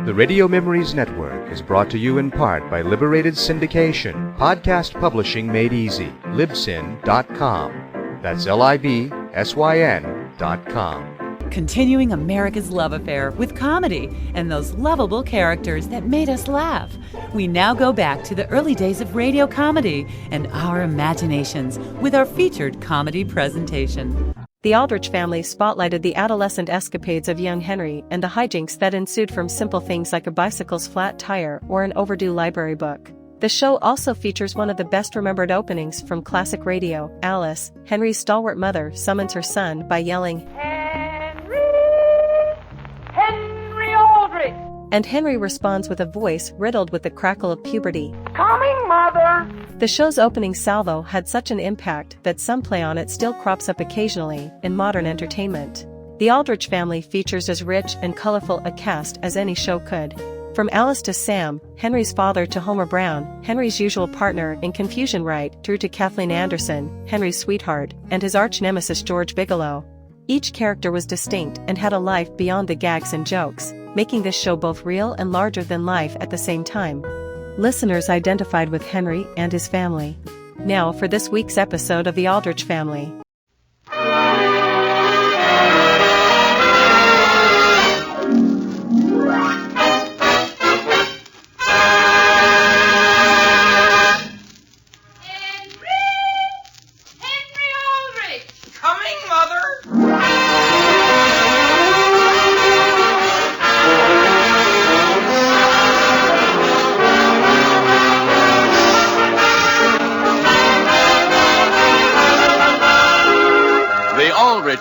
The Radio Memories Network is brought to you in part by Liberated Syndication, podcast publishing made easy, libsyn.com. That's LIBSYN.com. Continuing America's love affair with comedy and those lovable characters that made us laugh. We now go back to the early days of radio comedy and our imaginations with our featured comedy presentation. The Aldrich family spotlighted the adolescent escapades of young Henry and the hijinks that ensued from simple things like a bicycle's flat tire or an overdue library book. The show also features one of the best-remembered openings from classic radio. Alice, Henry's stalwart mother, summons her son by yelling, Henry Aldrich! And Henry responds with a voice riddled with the crackle of puberty. Coming, Mother! The show's opening salvo had such an impact that some play on it still crops up occasionally in modern entertainment. The Aldrich family features as rich and colorful a cast as any show could. From Alice to Sam, Henry's father to Homer Brown, Henry's usual partner in Confusion Right, through to Kathleen Anderson, Henry's sweetheart, and his arch-nemesis George Bigelow. Each character was distinct and had a life beyond the gags and jokes, making this show both real and larger than life at the same time. Listeners identified with Henry and his family. Now for this week's episode of The Aldrich Family.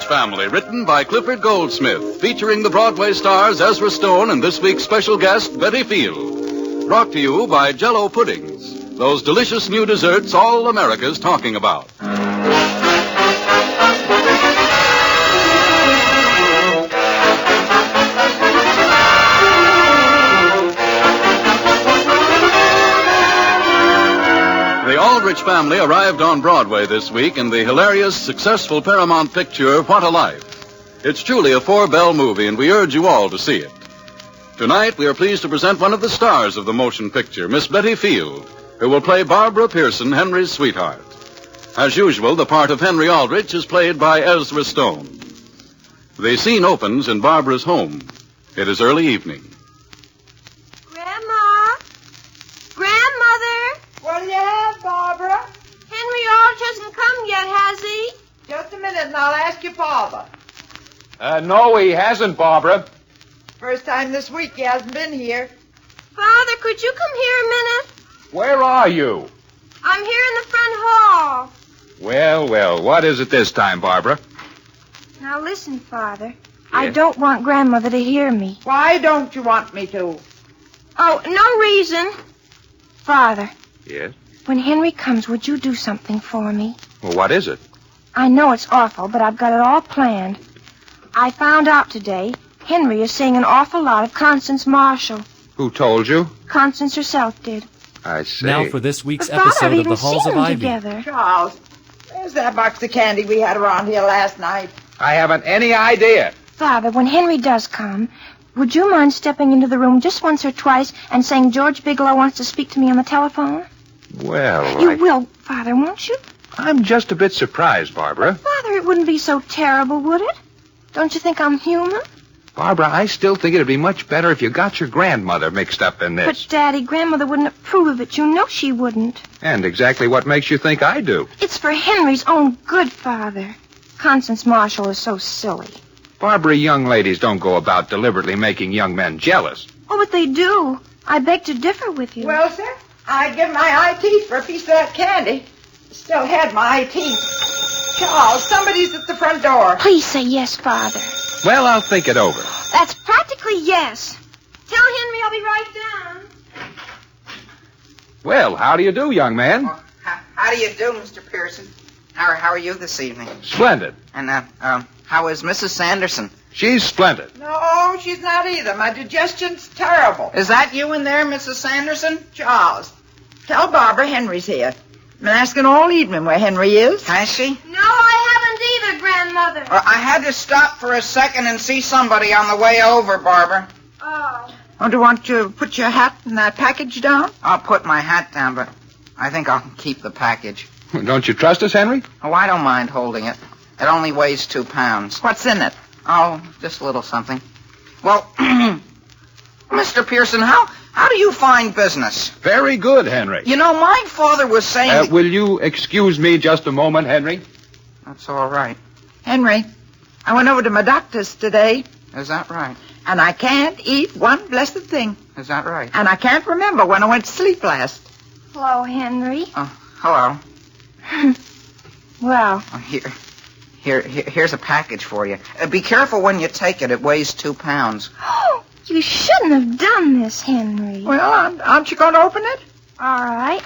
Family, written by Clifford Goldsmith, featuring the Broadway stars Ezra Stone and this week's special guest, Betty Field. Brought to you by Jell-O Puddings, those delicious new desserts all America's talking about. The Aldrich family arrived on Broadway this week in the hilarious, successful Paramount picture, What a Life. It's truly a four-bell movie, and we urge you all to see it. Tonight, we are pleased to present one of the stars of the motion picture, Miss Betty Field, who will play Barbara Pearson, Henry's sweetheart. As usual, the part of Henry Aldrich is played by Ezra Stone. The scene opens in Barbara's home. It is early evening. What do you have, Barbara? Henry Aldrich hasn't come yet, has he? Just a minute, and I'll ask your father. No, he hasn't, Barbara. First time this week he hasn't been here. Father, could you come here a minute? Where are you? I'm here in the front hall. Well, what is it this time, Barbara? Now listen, Father. Yes? I don't want Grandmother to hear me. Why don't you want me to? Oh, no reason. Father. Yes? When Henry comes, would you do something for me? Well, what is it? I know it's awful, but I've got it all planned. I found out today Henry is seeing an awful lot of Constance Marshall. Who told you? Constance herself did. I see. Now for this week's But Father, episode I've of the even Halls seen of them Ivy. together. Charles, where's that box of candy we had around here last night? I haven't any idea. Father, when Henry does come, would you mind stepping into the room just once or twice and saying George Bigelow wants to speak to me on the telephone? Well, You will, Father, won't you? I'm just a bit surprised, Barbara. Father, it wouldn't be so terrible, would it? Don't you think I'm human? Barbara, I still think it'd be much better if you got your grandmother mixed up in this. But, Daddy, Grandmother wouldn't approve of it. You know she wouldn't. And exactly what makes you think I do? It's for Henry's own good, Father. Constance Marshall is so silly. Barbara, young ladies don't go about deliberately making young men jealous. Oh, but they do. I beg to differ with you. Well, sir, I'd give my eye teeth for a piece of that candy. Still had my eye teeth. Charles, somebody's at the front door. Please say yes, Father. Well, I'll think it over. That's practically yes. Tell Henry I'll be right down. Well, how do you do, young man? Well, how do you do, Mr. Pearson? How are you this evening? Splendid. And, how is Mrs. Sanderson? She's splendid. No, she's not either. My digestion's terrible. Is that you in there, Mrs. Sanderson? Charles, tell Barbara Henry's here. I've been asking all evening where Henry is. Has she? No, I haven't either, Grandmother. I had to stop for a second and see somebody on the way over, Barbara. Oh. Don't you want to put your hat in that package down? I'll put my hat down, but I think I'll keep the package. Don't you trust us, Henry? Oh, I don't mind holding it. It only weighs 2 pounds. What's in it? Oh, just a little something. Well, Mr. Pearson, how do you find business? Very good, Henry. You know, my father was saying... Will you excuse me just a moment, Henry? That's all right. Henry, I went over to my doctor's today, Is that right? and I can't eat one blessed thing. Is that right? And I can't remember when I went to sleep last. Hello, Henry. Hello. Well, Oh, here's a package for you. Be careful when you take it. It weighs 2 pounds. you shouldn't have done this, Henry. Well, aren't you going to open it? All right.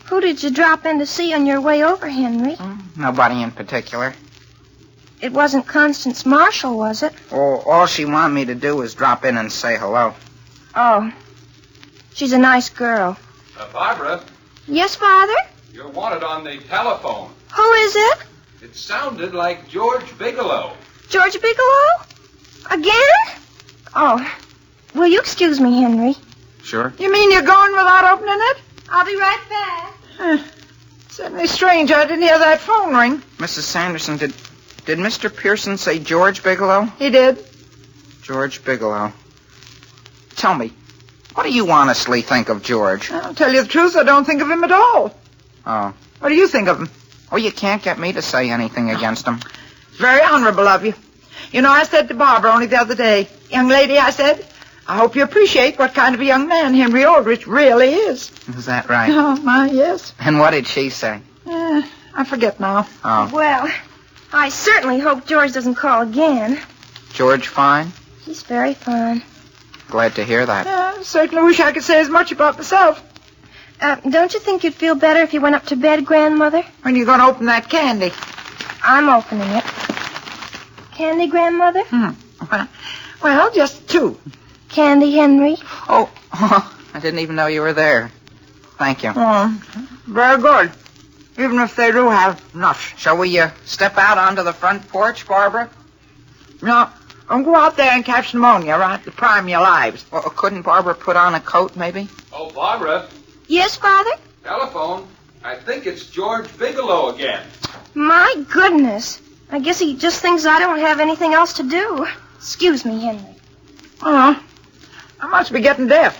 Who did you drop in to see on your way over, Henry? Nobody in particular. It wasn't Constance Marshall, was it? Oh, all she wanted me to do was drop in and say hello. Oh. She's a nice girl. Barbara, Yes, Father? you're wanted on the telephone. Who is it? It sounded like George Bigelow. George Bigelow? Again? Oh. Will you excuse me, Henry? Sure. You mean you're going without opening it? I'll be right back. Certainly strange. I didn't hear that phone ring. Mrs. Sanderson, did Mr. Pearson say George Bigelow? He did. George Bigelow. Tell me, what do you honestly think of George? I'll tell you the truth, I don't think of him at all. Oh. What do you think of him? Oh, you can't get me to say anything against him. It's very honorable of you. You know, I said to Barbara only the other day, young lady, I said, I hope you appreciate what kind of a young man Henry Aldrich really is. Is that right? Oh, my, yes. And what did she say? I forget now. Oh. Well, I certainly hope George doesn't call again. George fine? He's very fine. Glad to hear that. I certainly wish I could say as much about myself. Don't you think you'd feel better if you went up to bed, Grandmother? When you going to open that candy? I'm opening it. Candy, Grandmother? Well, just 2. Candy, Henry? Oh, I didn't even know you were there. Thank you. Oh, very good. Even if they do have nuts. Shall we step out onto the front porch, Barbara? No, don't go out there and catch pneumonia, right? To prime your lives. Well, couldn't Barbara put on a coat, maybe? Oh, Barbara, Yes, Father? telephone. I think it's George Bigelow again. My goodness. I guess he just thinks I don't have anything else to do. Excuse me, Henry. Oh, I must be getting deaf.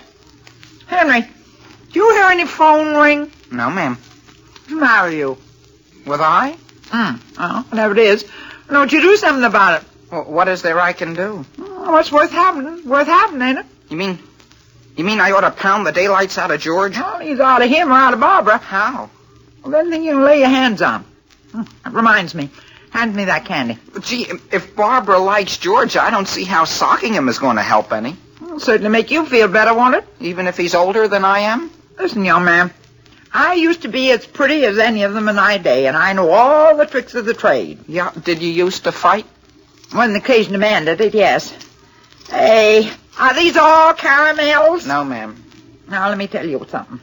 Henry, do you hear any phone ring? No, ma'am. What's the matter with you? With I? Oh, whatever it is. Why don't you do something about it? Well, what is there I can do? Oh, what's worth having? Worth having, ain't it? You mean I ought to pound the daylights out of George? Well, either out of him or out of Barbara. How? Well, anything you can lay your hands on. That reminds me. Hand me that candy. Gee, if Barbara likes George, I don't see how socking him is going to help any. It'll certainly make you feel better, won't it? Even if he's older than I am? Listen, young man. I used to be as pretty as any of them in my day, and I know all the tricks of the trade. Yeah, did you used to fight? When the occasion demanded it, yes. Hey, are these all caramels? No, ma'am. Now, let me tell you something.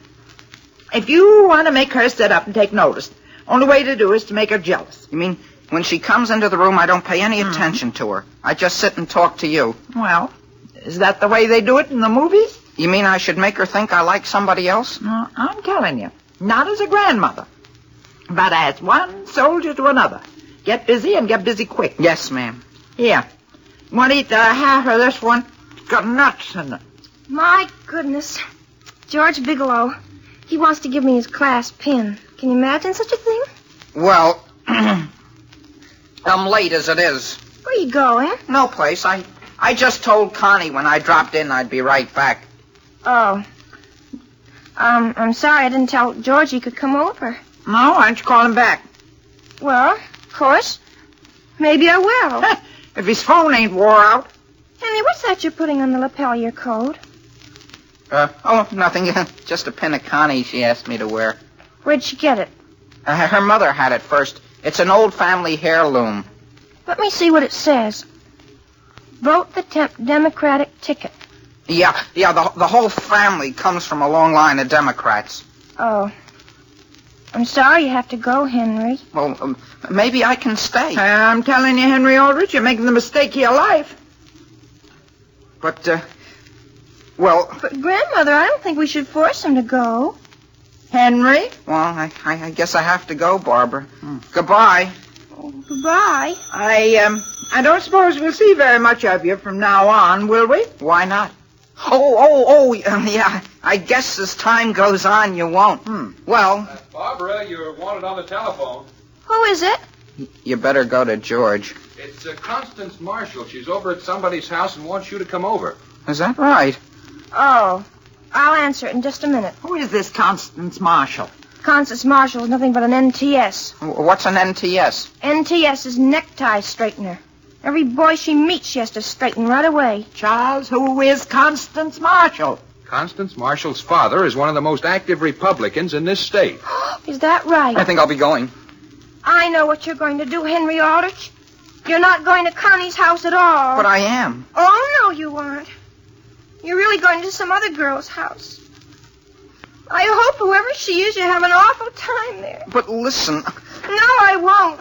If you want to make her sit up and take notice, only way to do is to make her jealous. You mean when she comes into the room, I don't pay any attention to her? I just sit and talk to you. Well, is that the way they do it in the movies? You mean I should make her think I like somebody else? No, I'm telling you. Not as a grandmother, but as one soldier to another. Get busy and get busy quick. Yes, ma'am. Here. Want to eat half of this one? It's got nuts in it. My goodness. George Bigelow. He wants to give me his class pin. Can you imagine such a thing? Well, I'm late as it is. Where you going? No place. I just told Connie when I dropped in I'd be right back. Oh. I'm sorry I didn't tell George he could come over. No, why don't you call him back? Well, of course. Maybe I will. If his phone ain't wore out. Henry, what's that you're putting on the lapel of your coat? Oh, nothing. Just a pin of Connie she asked me to wear. Where'd she get it? Her mother had it first. It's an old family heirloom. Let me see what it says. Vote the Democratic ticket. Yeah, the whole family comes from a long line of Democrats. Oh. I'm sorry you have to go, Henry. Well, maybe I can stay. I'm telling you, Henry Aldrich, you're making the mistake of your life. But, well... But, Grandmother, I don't think we should force him to go. Henry? Well, I guess I have to go, Barbara. Goodbye. Oh, goodbye. I don't suppose we'll see very much of you from now on, will we? Why not? Yeah. I guess as time goes on, you won't. Well... Barbara, you're wanted on the telephone. Who is it? You better go to George. It's Constance Marshall. She's over at somebody's house and wants you to come over. Is that right? Oh, I'll answer it in just a minute. Who is this Constance Marshall? Constance Marshall is nothing but an NTS. What's an NTS? NTS is necktie straightener. Every boy she meets, she has to straighten right away. Charles, who is Constance Marshall? Constance Marshall's father is one of the most active Republicans in this state. Is that right? I think I'll be going. I know what you're going to do, Henry Aldrich. You're not going to Connie's house at all. But I am. Oh, no, you aren't. You're really going to some other girl's house. I hope whoever she is, you have an awful time there. But listen... No, I won't.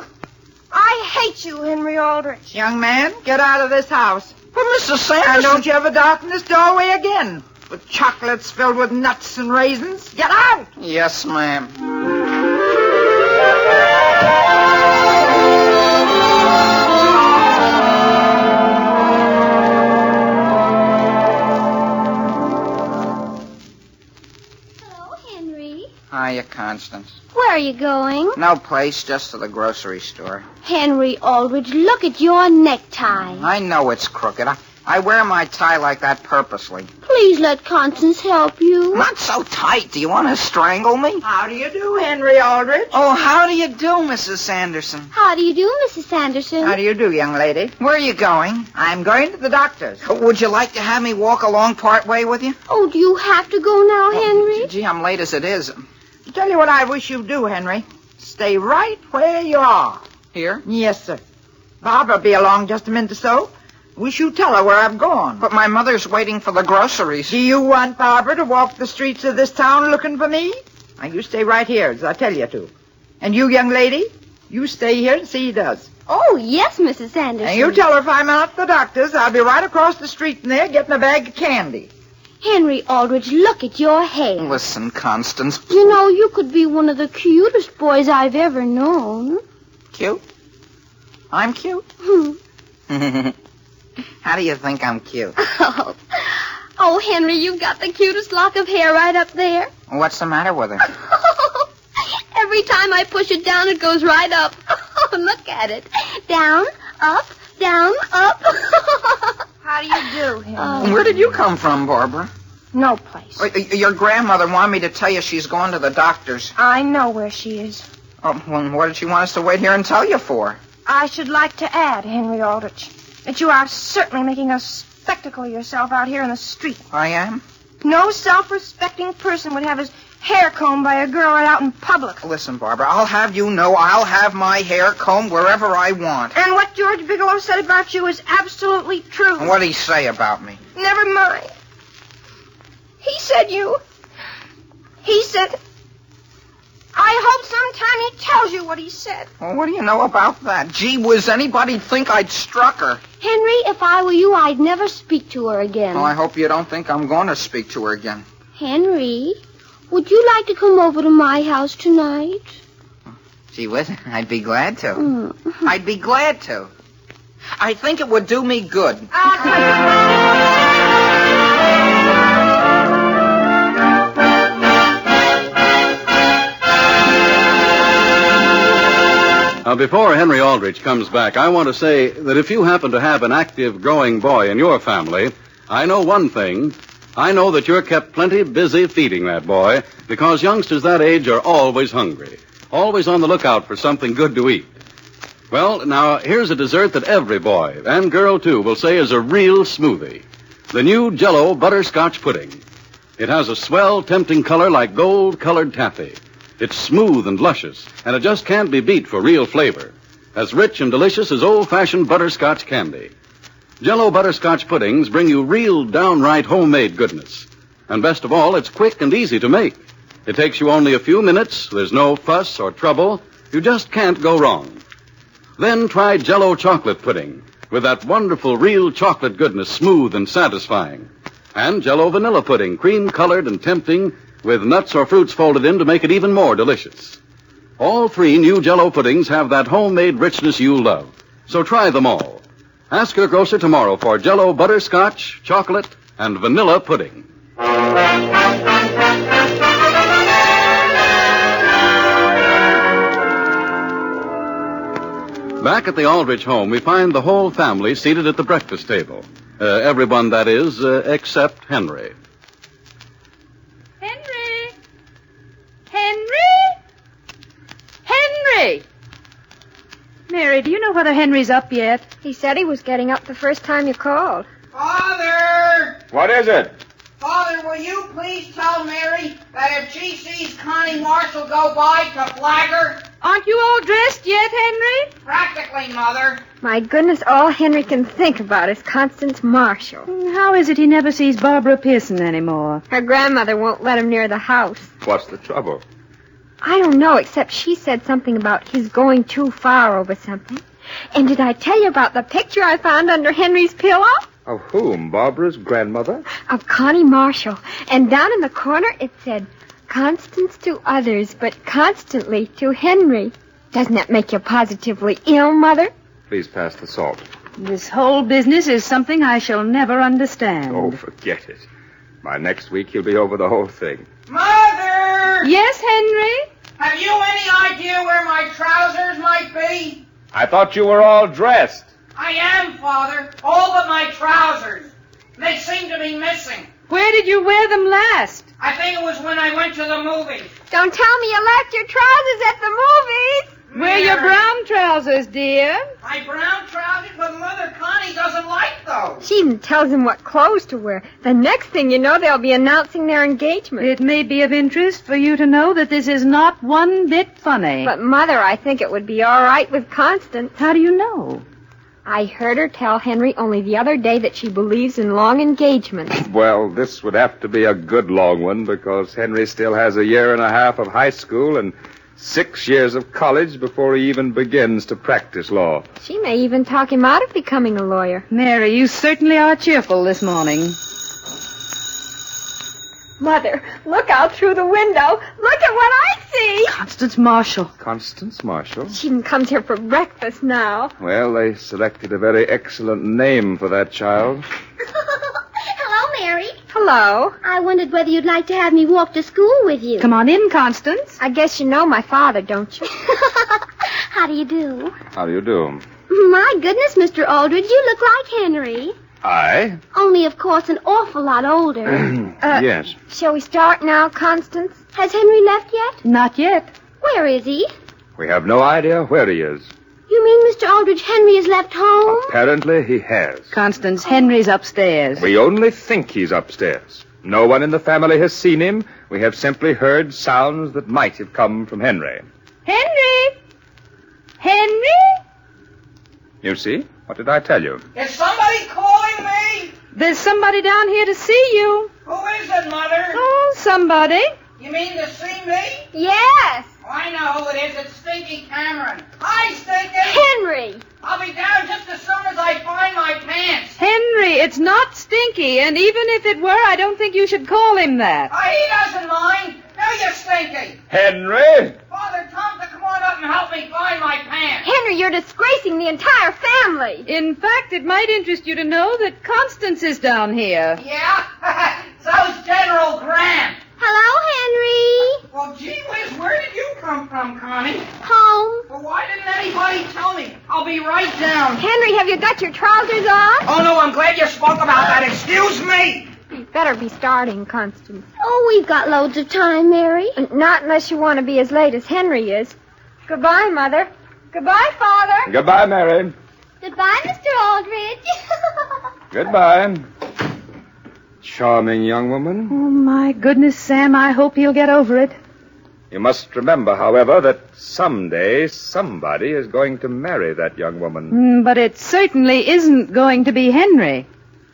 I hate you, Henry Aldrich. Young man, get out of this house. But Mrs. Sanderson... And don't you ever darken this doorway again. With chocolates filled with nuts and raisins. Get out! Yes, ma'am. Hiya, Constance. Where are you going? No place, just to the grocery store. Henry Aldrich, look at your necktie. I know it's crooked. I wear my tie like that purposely. Please let Constance help you. Not so tight. Do you want to strangle me? How do you do, Henry Aldrich? Oh, how do you do, Mrs. Sanderson? How do you do, Mrs. Sanderson? How do you do, young lady? Where are you going? I'm going to the doctor's. Would you like to have me walk along part way with you? Oh, do you have to go now, Henry? Gee, I'm late as it is. Tell you what I wish you'd do, Henry. Stay right where you are. Here? Yes, sir. Barbara will be along just a minute or so. Wish you'd tell her where I've gone. But my mother's waiting for the groceries. Do you want Barbara to walk the streets of this town looking for me? Now, you stay right here, as I tell you to. And you, young lady, you stay here and see he does. Oh, yes, Mrs. Sanderson. And you tell her if I'm out at the doctor's, I'll be right across the street from there getting a bag of candy. Henry Aldrich, look at your hair. Listen, Constance. You know, you could be one of the cutest boys I've ever known. Cute? I'm cute? How do you think I'm cute? Oh, Henry, you've got the cutest lock of hair right up there. What's the matter with her? Every time I push it down, it goes right up. Look at it. Down, up, down, up. How do you do, Henry? Where did you come from, Barbara? No place. Your grandmother wanted me to tell you she's going to the doctor's. I know where she is. Oh, well, what did she want us to wait here and tell you for? I should like to add, Henry Aldrich, that you are certainly making a spectacle of yourself out here in the street. I am? No self-respecting person would have his hair combed by a girl right out in public. Listen, Barbara, I'll have you know I'll have my hair combed wherever I want. And what George Bigelow said about you is absolutely true. And what'd he say about me? Never mind. He said... I hope sometime he tells you what he said. Well, what do you know about that? Gee whiz, anybody'd think I'd struck her. Henry, if I were you, I'd never speak to her again. Well, I hope you don't think I'm going to speak to her again. Henry, would you like to come over to my house tonight? Gee whiz, I'd be glad to. Mm. I'd be glad to. I think it would do me good. I'll tell you. Now, before Henry Aldrich comes back, I want to say that if you happen to have an active, growing boy in your family, I know one thing. I know that you're kept plenty busy feeding that boy, because youngsters that age are always hungry, always on the lookout for something good to eat. Well, now, here's a dessert that every boy, and girl, too, will say is a real smoothie. The new Jell-O Butterscotch Pudding. It has a swell, tempting color like gold-colored taffy. It's smooth and luscious, and it just can't be beat for real flavor. As rich and delicious as old-fashioned butterscotch candy. Jell-O Butterscotch Puddings bring you real, downright homemade goodness. And best of all, it's quick and easy to make. It takes you only a few minutes, there's no fuss or trouble. You just can't go wrong. Then try Jell-O Chocolate Pudding. with that wonderful real chocolate goodness, smooth and satisfying. And Jell-O vanilla pudding, cream-colored and tempting, with nuts or fruits folded in to make it even more delicious. All three new Jell-O puddings have that homemade richness you love. So try them all. Ask your grocer tomorrow for Jell-O butterscotch, chocolate, and vanilla pudding. Back at the Aldrich home, we find the whole family seated at the breakfast table. Everyone, that is, except Henry. Henry! Henry! Henry! Mary, do you know whether Henry's up yet? He said he was getting up the first time you called. Father! What is it? Father, will you please tell Mary that if she sees Connie Marshall go by to flag her? Aren't you all dressed yet, Henry? Practically, Mother. My goodness, all Henry can think about is Constance Marshall. How is it he never sees Barbara Pearson anymore? Her grandmother won't let him near the house. What's the trouble? I don't know, except she said something about his going too far over something. And did I tell you about the picture I found under Henry's pillow? Of whom? Barbara's grandmother? Of Connie Marshall. And down in the corner it said, Constance to others, but constantly to Henry. Doesn't that make you positively ill, Mother? Please pass the salt. This whole business is something I shall never understand. Oh, forget it. By next week, he'll be over the whole thing. Mother! Yes, Henry? Have you any idea where my trousers might be? I thought you were all dressed. I am, Father. All but my trousers. They seem to be missing. Where did you wear them last? I think it was when I went to the movies. Don't tell me you left your trousers at the movies. Wear your brown trousers, dear. My brown trousers, but Mother Connie doesn't like those. She even tells him what clothes to wear. The next thing you know, they'll be announcing their engagement. It may be of interest for you to know that this is not one bit funny. But, Mother, I think it would be all right with Constance. How do you know? I heard her tell Henry only the other day that she believes in long engagements. Well, this would have to be a good long one because Henry still has a year and a half of high school and 6 years of college before he even begins to practice law. She may even talk him out of becoming a lawyer. Mary, you certainly are cheerful this morning. Mother, look out through the window. Look at what I see. Constance Marshall. Constance Marshall? She even comes here for breakfast now. Well, they selected a very excellent name for that child. Hello, Mary. Hello. I wondered whether you'd like to have me walk to school with you. Come on in, Constance. I guess you know my father, don't you? How do you do? How do you do? My goodness, Mr. Aldrich, you look like Henry. I? Only, of course, an awful lot older. Yes. Shall we start now, Constance? Has Henry left yet? Not yet. Where is he? We have no idea where he is. You mean Mr. Aldrich Henry has left home? Apparently he has. Constance, Henry's upstairs. We only think he's upstairs. No one in the family has seen him. We have simply heard sounds that might have come from Henry. Henry! Henry? You see? What did I tell you? Is somebody calling me? There's somebody down here to see you. Who is it, Mother? Oh, somebody. You mean to see me? Yes. Oh, I know who it is. It's Stinky Cameron. Hi, Stinky. Henry. I'll be down just as soon as I find my pants. Henry, it's not Stinky, and even if it were, I don't think you should call him that. He doesn't mind. Do you, Stinky? Henry! Father Tom, to come on up and help me find my pants. Henry, you're disgracing the entire family. In fact, it might interest you to know that Constance is down here. Yeah? So's General Grant. Hello, Henry. Well, gee whiz, where did you come from, Connie? Home. Well, why didn't anybody tell me? I'll be right down. Henry, have you got your trousers on? Oh, no, I'm glad you spoke about that. Excuse me. You better be starting, Constance. Oh, we've got loads of time, Mary. Not unless you want to be as late as Henry is. Goodbye, Mother. Goodbye, Father. Goodbye, Mary. Goodbye, Mr. Aldrich. Goodbye. Charming young woman. Oh, my goodness, Sam, I hope he'll get over it. You must remember, however, that someday somebody is going to marry that young woman. But it certainly isn't going to be Henry.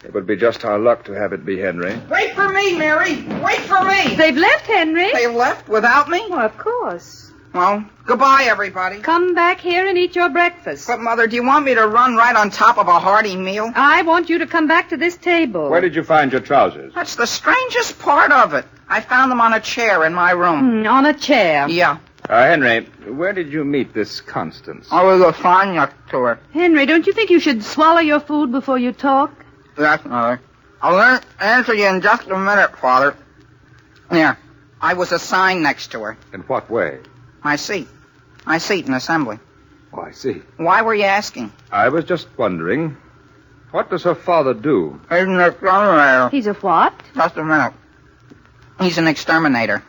It would be just our luck to have it be Henry. Wait for me, Mary. Wait for me. They've left Henry. They left without me? Well, of course. Well, goodbye, everybody. Come back here and eat your breakfast. But, Mother, do you want me to run right on top of a hearty meal? I want you to come back to this table. Where did you find your trousers? That's the strangest part of it. I found them on a chair in my room. On a chair. Yeah. Henry, where did you meet this Constance? I was assigned next to her. Henry, don't you think you should swallow your food before you talk? Yes, Mother. I'll answer you in just a minute, Father. Here. I was assigned next to her. In what way? My seat. My seat in assembly. Oh, I see. Why were you asking? I was just wondering, what does her father do? He's an exterminator. He's a what? Just a minute. He's an exterminator.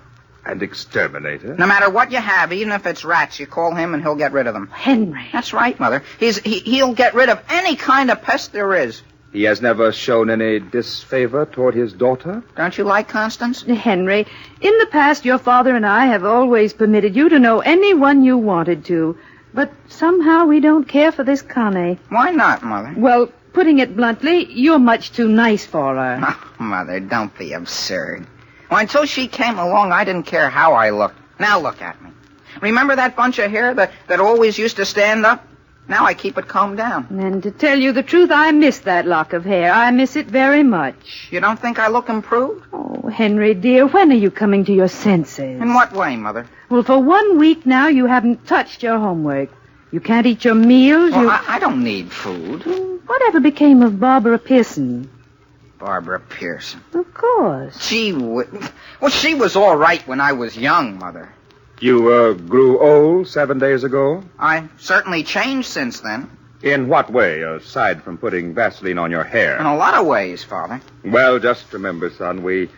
An exterminator? No matter what you have, even if it's rats, you call him and he'll get rid of them. Henry. That's right, Mother. He'll get rid of any kind of pest there is. He has never shown any disfavor toward his daughter? Don't you like Constance? Henry, in the past, your father and I have always permitted you to know anyone you wanted to. But somehow we don't care for this Connie. Why not, Mother? Well, putting it bluntly, you're much too nice for her. Oh, Mother, don't be absurd. Well, until she came along, I didn't care how I looked. Now look at me. Remember that bunch of hair that always used to stand up? Now I keep it combed down. And to tell you the truth, I miss that lock of hair. I miss it very much. You don't think I look improved? Oh, Henry, dear, when are you coming to your senses? In what way, Mother? Well, for 1 week now, you haven't touched your homework. You can't eat your meals. Well, I don't need food. Whatever became of Barbara Pearson? Barbara Pearson. Of course. She was all right when I was young, Mother. You grew old 7 days ago? I've certainly changed since then. In what way, aside from putting Vaseline on your hair? In a lot of ways, Father. Well, just remember, son, we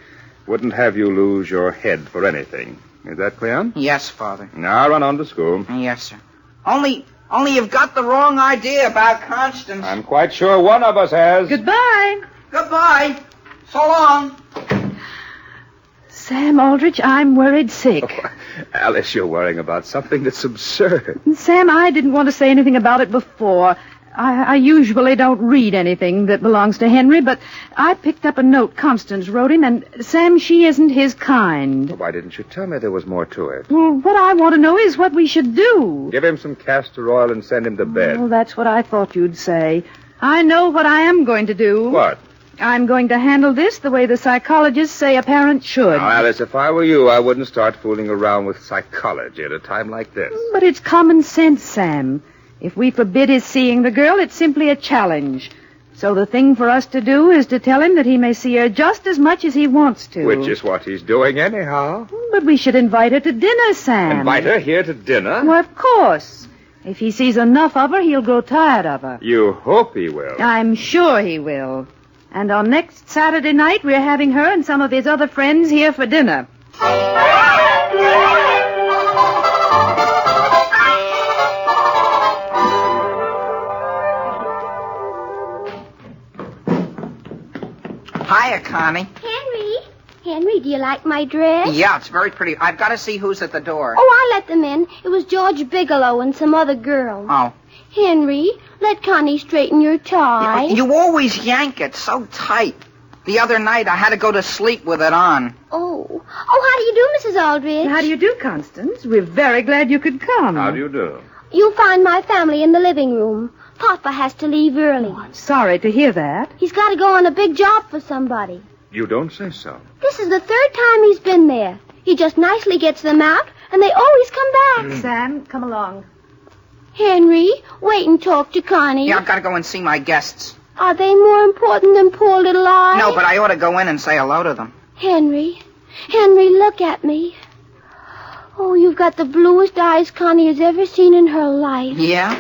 wouldn't have you lose your head for anything. Is that clear? Yes, Father. Now run on to school. Yes, sir. Only you've got the wrong idea about Constance. I'm quite sure one of us has. Goodbye. Goodbye. So long. Sam Aldrich, I'm worried sick. Oh, Alice, you're worrying about something that's absurd. Sam, I didn't want to say anything about it before. I usually don't read anything that belongs to Henry, but I picked up a note Constance wrote him, and, Sam, she isn't his kind. Why didn't you tell me there was more to it? Well, what I want to know is what we should do. Give him some castor oil and send him to bed. Well, that's what I thought you'd say. I know what I am going to do. What? I'm going to handle this the way the psychologists say a parent should. Now, Alice, if I were you, I wouldn't start fooling around with psychology at a time like this. But it's common sense, Sam. If we forbid his seeing the girl, it's simply a challenge. So the thing for us to do is to tell him that he may see her just as much as he wants to. Which is what he's doing anyhow. But we should invite her to dinner, Sam. Invite her here to dinner? Well, of course. If he sees enough of her, he'll grow tired of her. You hope he will. I'm sure he will. And on next Saturday night, we're having her and some of his other friends here for dinner. Hiya, Connie. Henry, do you like my dress? Yeah, it's very pretty. I've got to see who's at the door. Oh, I let them in. It was George Bigelow and some other girl. Oh. Henry, let Connie straighten your tie. You always yank it so tight. The other night, I had to go to sleep with it on. Oh, how do you do, Mrs. Aldrich? How do you do, Constance? We're very glad you could come. How do you do? You'll find my family in the living room. Papa has to leave early. Oh, I'm sorry to hear that. He's got to go on a big job for somebody. You don't say so. This is the third time he's been there. He just nicely gets them out, and they always come back. Sam, come along. Henry, wait and talk to Connie. Yeah, I've got to go and see my guests. Are they more important than poor little I? No, but I ought to go in and say hello to them. Henry, look at me. Oh, you've got the bluest eyes Connie has ever seen in her life. Yeah?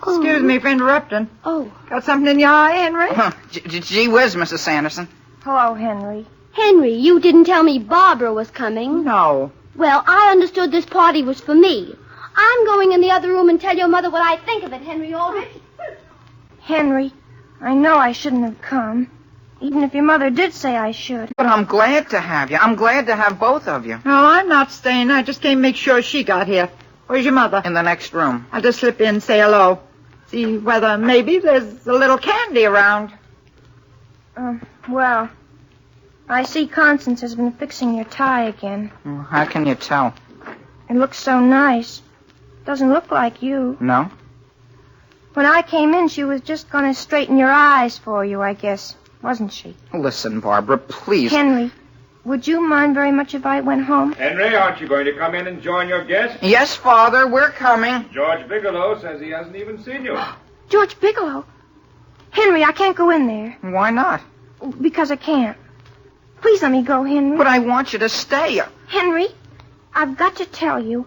Excuse me for interrupting. Oh. Got something in your eye, Henry? Huh. Gee whiz, Mrs. Sanderson. Hello, Henry. Henry, you didn't tell me Barbara was coming. No. Well, I understood this party was for me. I'm going in the other room and tell your mother what I think of it, Henry Aldrich. Henry, I know I shouldn't have come. Even if your mother did say I should. But I'm glad to have you. I'm glad to have both of you. No, I'm not staying. I just came to make sure she got here. Where's your mother? In the next room. I'll just slip in and say hello. See whether maybe there's a little candy around. Well, I see Constance has been fixing your tie again. How can you tell? It looks so nice. Doesn't look like you. No? When I came in, she was just going to straighten your eyes for you, I guess. Wasn't she? Listen, Barbara, please. Henry, would you mind very much if I went home? Henry, aren't you going to come in and join your guests? Yes, Father, we're coming. George Bigelow says he hasn't even seen you. George Bigelow? Henry, I can't go in there. Why not? Because I can't. Please let me go, Henry. But I want you to stay. Henry, I've got to tell you.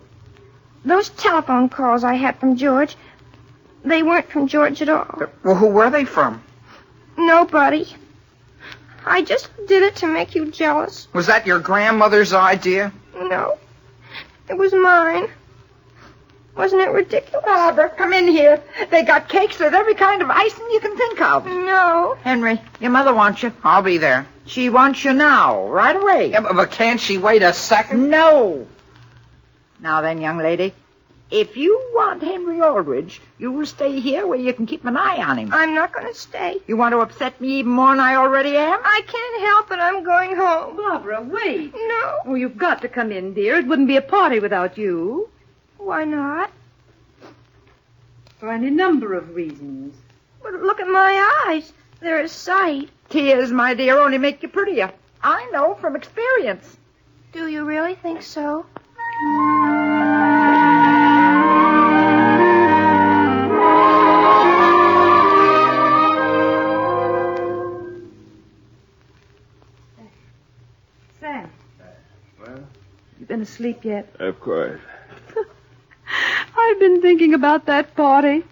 Those telephone calls I had from George, they weren't from George at all. Well, who were they from? Nobody. I just did it to make you jealous. Was that your grandmother's idea? No. It was mine. Wasn't it ridiculous? Barbara, come in here. They got cakes with every kind of icing you can think of. No. Henry, your mother wants you. I'll be there. She wants you now, right away. Yeah, but can't she wait a second? No. Now then, young lady, if you want Henry Aldrich, you will stay here where you can keep an eye on him. I'm not going to stay. You want to upset me even more than I already am? I can't help it. I'm going home. Barbara, wait. No. Oh, you've got to come in, dear. It wouldn't be a party without you. Why not? For any number of reasons. But look at my eyes. They're a sight. Tears, my dear, only make you prettier. I know from experience. Do you really think so? Sam. Well? You been asleep yet? Of course. I've been thinking about that party.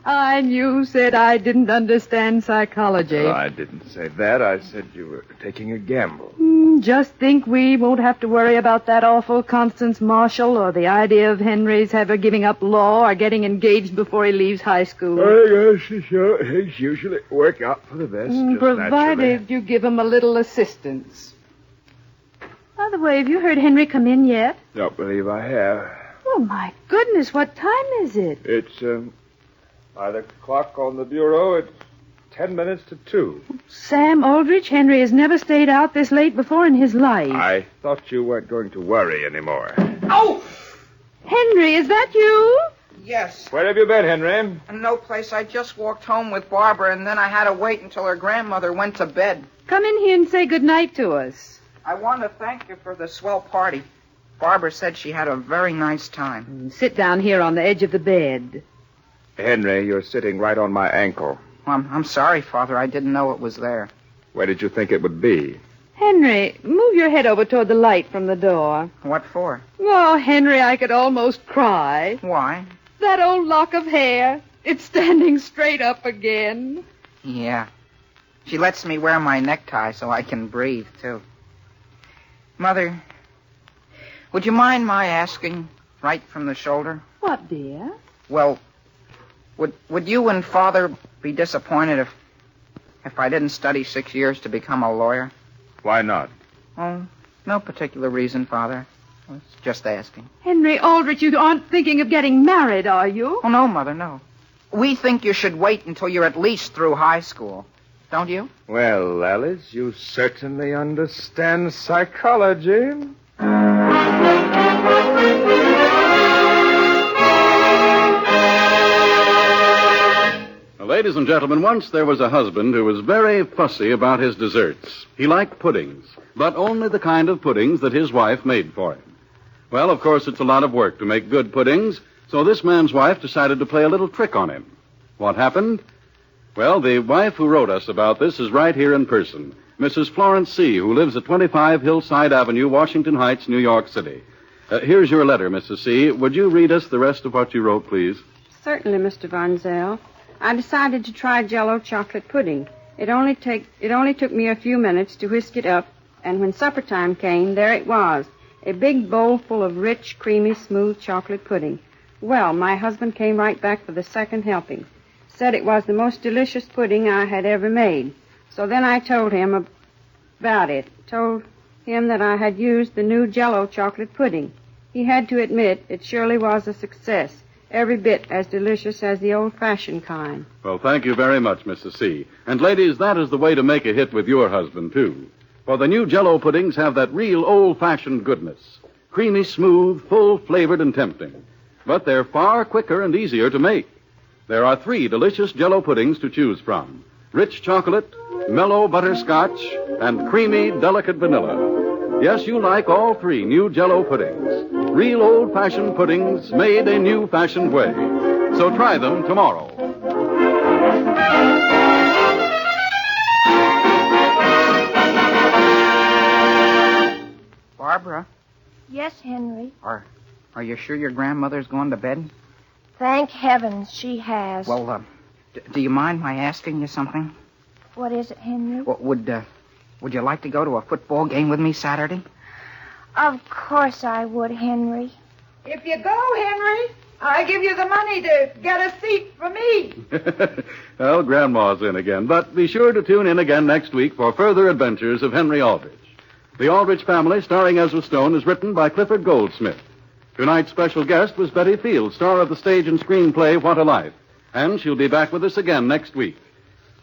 And you said I didn't understand psychology. Oh, I didn't say that. I said you were taking a gamble. Just think we won't have to worry about that awful Constance Marshall or the idea of Henry's ever giving up law or getting engaged before he leaves high school. I guess sure, things usually work out for the best. Just Provided naturally. you give him a little assistance. By the way, have you heard Henry come in yet? Don't believe I have. Oh, my goodness, what time is it? It's, by the clock on the bureau, it's 10 minutes to 2. Sam Aldrich, Henry has never stayed out this late before in his life. I thought you weren't going to worry anymore. Oh! Henry, is that you? Yes. Where have you been, Henry? No place. I just walked home with Barbara, and then I had to wait until her grandmother went to bed. Come in here and say goodnight to us. I want to thank you for the swell party. Barbara said she had a very nice time. Sit down here on the edge of the bed. Henry, you're sitting right on my ankle. I'm sorry, Father. I didn't know it was there. Where did you think it would be? Henry, move your head over toward the light from the door. What for? Oh, Henry, I could almost cry. Why? That old lock of hair. It's standing straight up again. Yeah. She lets me wear my necktie so I can breathe, too. Mother, would you mind my asking right from the shoulder? What, dear? Well, would you and Father be disappointed if I didn't study 6 years to become a lawyer? Why not? Oh, no particular reason, Father. I was just asking. Henry Aldrich, you aren't thinking of getting married, are you? Oh, no, Mother, no. We think you should wait until you're at least through high school. Don't you? Well, Alice, you certainly understand psychology. Ladies and gentlemen, once there was a husband who was very fussy about his desserts. He liked puddings, but only the kind of puddings that his wife made for him. Well, of course, it's a lot of work to make good puddings, so this man's wife decided to play a little trick on him. What happened? Well, the wife who wrote us about this is right here in person, Mrs. Florence C., who lives at 25 Hillside Avenue, Washington Heights, New York City. Here's your letter, Mrs. C. Would you read us the rest of what you wrote, please? Certainly, Mr. Von Zell. I decided to try Jell-O chocolate pudding. It only took me a few minutes to whisk it up, and when supper time came, there it was, a big bowl full of rich, creamy, smooth chocolate pudding. Well, my husband came right back for the second helping. Said it was the most delicious pudding I had ever made. So then I told him about it. Told him that I had used the new Jell-O chocolate pudding. He had to admit it surely was a success, every bit as delicious as the old-fashioned kind. Well, thank you very much, Mrs. C. And ladies, that is the way to make a hit with your husband, too. For the new Jell-O puddings have that real old-fashioned goodness. creamy smooth, full-flavored, and tempting. But they're far quicker and easier to make. There are 3 delicious Jell-O puddings to choose from. Rich chocolate, mellow butterscotch, and creamy, delicate vanilla. Yes, you like all 3 new Jell-O puddings. Real old-fashioned puddings made a new-fashioned way. So try them tomorrow. Barbara, Yes, Henry. are you sure your grandmother's gone to bed? Thank heavens she has. Well, do you mind my asking you something? What is it, Henry? Well, would you like to go to a football game with me Saturday? Of course I would, Henry. If you go, Henry, I give you the money to get a seat for me. Well, Grandma's in again, but be sure to tune in again next week for further adventures of Henry Aldrich. The Aldrich Family, starring Ezra Stone, is written by Clifford Goldsmith. Tonight's special guest was Betty Field, star of the stage and screenplay What a Life, and she'll be back with us again next week.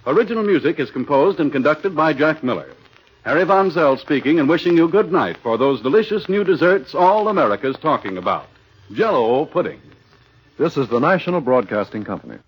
Original music is composed and conducted by Jack Miller. Harry Von Zell speaking and wishing you good night for those delicious new desserts all America's talking about. Jell-O pudding. This is the National Broadcasting Company.